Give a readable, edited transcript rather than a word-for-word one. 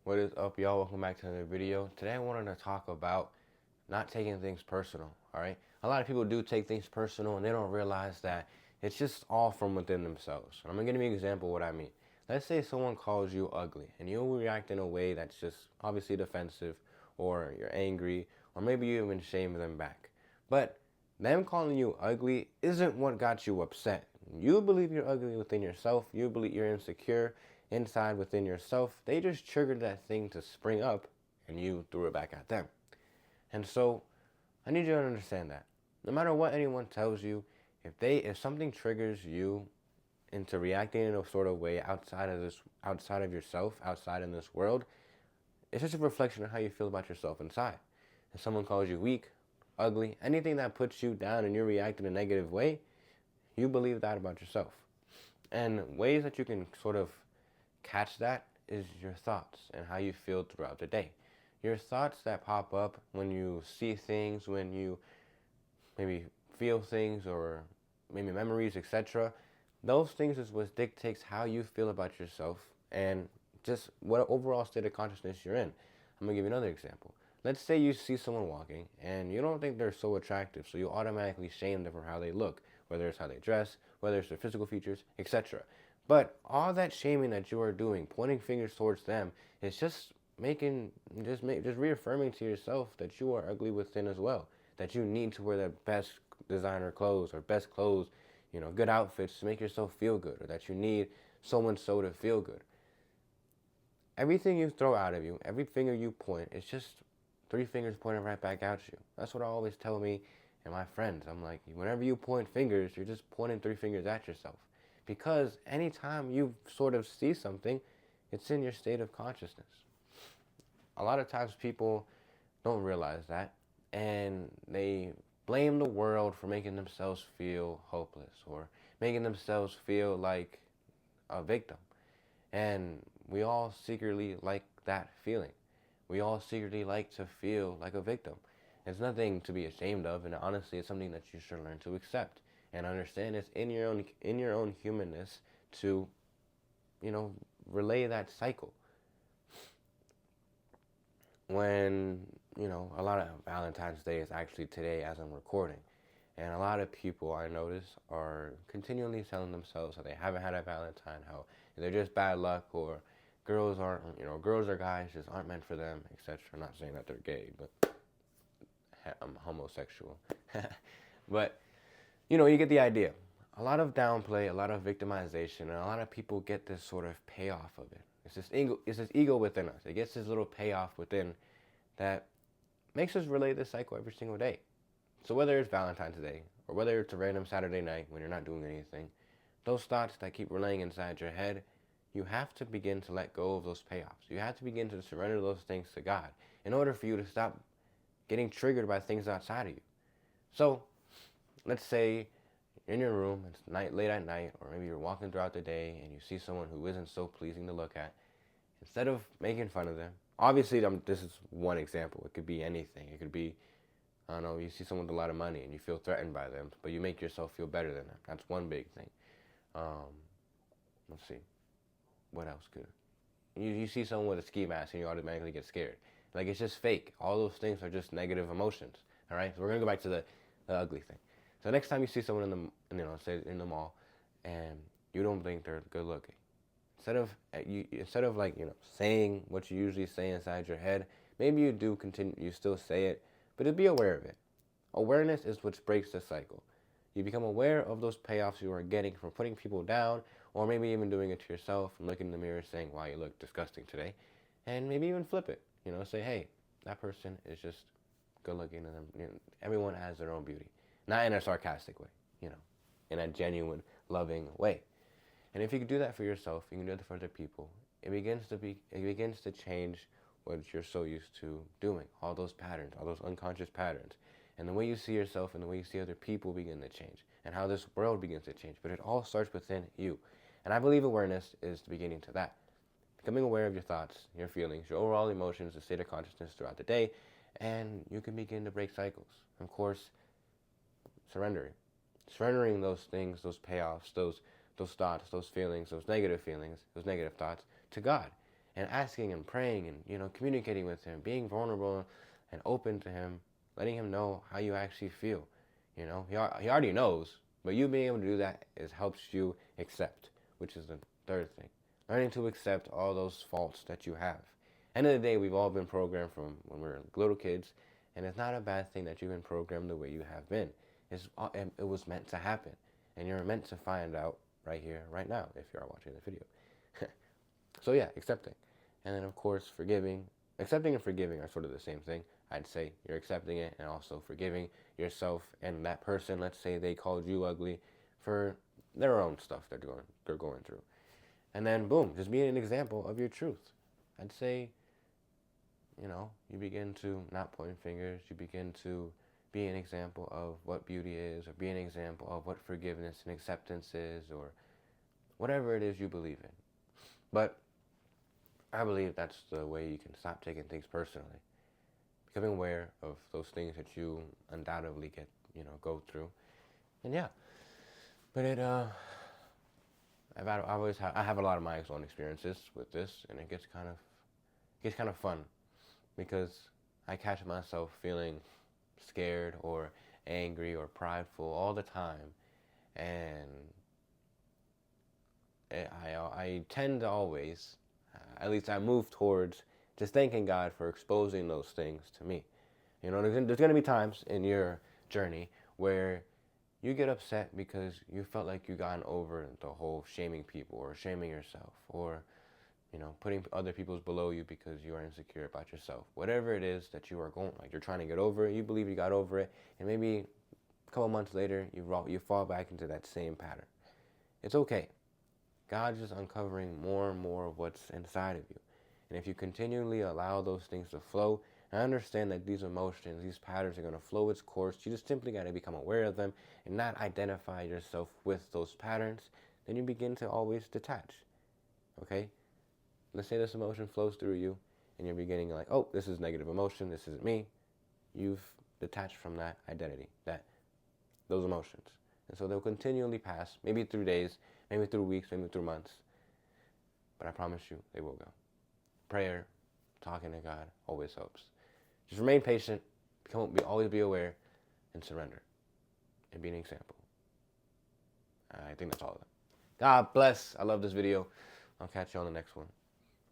What is up, y'all? Welcome back to another video. Today I wanted to talk about not taking things personal, alright? A lot of people do take things personal and they don't realize that it's just all from within themselves. I'm going to give you an example of what I mean. Let's say someone calls you ugly and you'll react in a way that's just obviously defensive, or you're angry, or maybe you even shame them back. But them calling you ugly isn't what got you upset. You believe you're ugly within yourself. You believe you're insecure inside within yourself. They just triggered that thing to spring up and you threw it back at them. And so I need you to understand that no matter what anyone tells you, if something triggers you into reacting in a sort of way outside of yourself, outside in this world, it's just a reflection of how you feel about yourself inside. If someone calls you weak, ugly, anything that puts you down and you react in a negative way, you believe that about yourself. And ways that you can sort of catch that is your thoughts and how you feel throughout the day. Your thoughts that pop up when you see things, when you maybe feel things, or maybe memories, etc. Those things is what dictates how you feel about yourself and just what overall state of consciousness you're in. I'm gonna give you another example. Let's say you see someone walking and you don't think they're so attractive, so you automatically shame them for how they look, whether it's how they dress, whether it's their physical features, etc. But all that shaming that you are doing, pointing fingers towards them, is just just reaffirming to yourself that you are ugly within as well. That you need to wear the best designer clothes or best clothes, good outfits to make yourself feel good, or that you need so and so to feel good. Everything you throw out of you, every finger you point, it's just three fingers pointing right back at you. That's what I always tell me and my friends. I'm like, whenever you point fingers, you're just pointing three fingers at yourself. Because anytime you sort of see something, it's in your state of consciousness. A lot of times people don't realize that, and they blame the world for making themselves feel hopeless or making themselves feel like a victim. And we all secretly like that feeling. We all secretly like to feel like a victim. It's nothing to be ashamed of, and honestly, it's something that you should learn to accept and understand. It's in your own humanness to, relay that cycle. When a lot of Valentine's Day is actually today as I'm recording, and a lot of people I notice are continually telling themselves that they haven't had a Valentine, how they're just bad luck, or girls aren't, girls or guys just aren't meant for them, etc. I'm not saying that they're gay, but I'm homosexual. But, you get the idea. A lot of downplay, a lot of victimization, and a lot of people get this sort of payoff of it. It's this ego within us. It gets this little payoff within that makes us relay this cycle every single day. So whether it's Valentine's Day, or whether it's a random Saturday night when you're not doing anything, those thoughts that keep relaying inside your head, you have to begin to let go of those payoffs. You have to begin to surrender those things to God in order for you to stop getting triggered by things outside of you. So, let's say you're in your room, it's late at night, or maybe you're walking throughout the day and you see someone who isn't so pleasing to look at. Instead of making fun of them, obviously this is one example. It could be anything. It could be, I don't know, you see someone with a lot of money and you feel threatened by them, but you make yourself feel better than them. That's one big thing. Let's see. What else could? You see someone with a ski mask and you automatically get scared. Like, it's just fake. All those things are just negative emotions. All right? So we're going to go back to the ugly thing. So next time you see someone say in the mall, and you don't think they're good looking, instead of like, saying what you usually say inside your head, maybe you still say it, but be aware of it. Awareness is what breaks the cycle. You become aware of those payoffs you are getting from putting people down, or maybe even doing it to yourself and looking in the mirror saying, wow, you look disgusting today. And maybe even flip it. Say, hey, that person is just good looking, and everyone has their own beauty. Not in a sarcastic way, in a genuine, loving way. And if you can do that for yourself, you can do it for other people. It begins to change what you're so used to doing. All those patterns, all those unconscious patterns. And the way you see yourself and the way you see other people begin to change. And how this world begins to change. But it all starts within you. And I believe awareness is the beginning to that. Becoming aware of your thoughts, your feelings, your overall emotions, the state of consciousness throughout the day. And you can begin to break cycles. Of course, surrendering. Surrendering those things, those payoffs, those thoughts, those feelings, those negative thoughts to God. and asking and praying and, communicating with him, being vulnerable and open to him, letting him know how you actually feel. He already knows, but you being able to do that helps you accept, which is the third thing. Learning to accept all those faults that you have. End of the day, we've all been programmed from when we were little kids, and it's not a bad thing that you've been programmed the way you have been. It was meant to happen, and you're meant to find out right here, right now, if you are watching the video. So yeah, accepting. And then of course, forgiving. Accepting and forgiving are sort of the same thing. I'd say you're accepting it and also forgiving yourself and that person. Let's say they called you ugly for their own stuff they're going through. And then boom, just being an example of your truth. I'd say, you begin to not point fingers. You begin to be an example of what beauty is, or be an example of what forgiveness and acceptance is, or whatever it is you believe in. But I believe that's the way you can stop taking things personally. Becoming aware of those things that you undoubtedly go through. And yeah, but I have a lot of my own experiences with this, and it gets kind of fun because I catch myself feeling scared or angry or prideful all the time, and I tend to always, at least I move towards just thanking God for exposing those things to me. There's going to be times in your journey where you get upset because you felt like you gotten over the whole shaming people or shaming yourself, or putting other people's below you because you are insecure about yourself. Whatever it is that you are you're trying to get over it, you believe you got over it, and maybe a couple months later you fall back into that same pattern. It's okay. God's just uncovering more and more of what's inside of you. And if you continually allow those things to flow, and understand that these emotions, these patterns are going to flow its course, you just simply got to become aware of them and not identify yourself with those patterns, then you begin to always detach. Okay? Let's say this emotion flows through you, and you're beginning like, oh, this is negative emotion, this isn't me. You've detached from that identity, those emotions. And so they'll continually pass, maybe through days, maybe through weeks, maybe through months. But I promise you, they will go. Prayer, talking to God, always helps. Just remain patient, always be aware, and surrender. And be an example. I think that's all of it. God bless. I love this video. I'll catch you on the next one.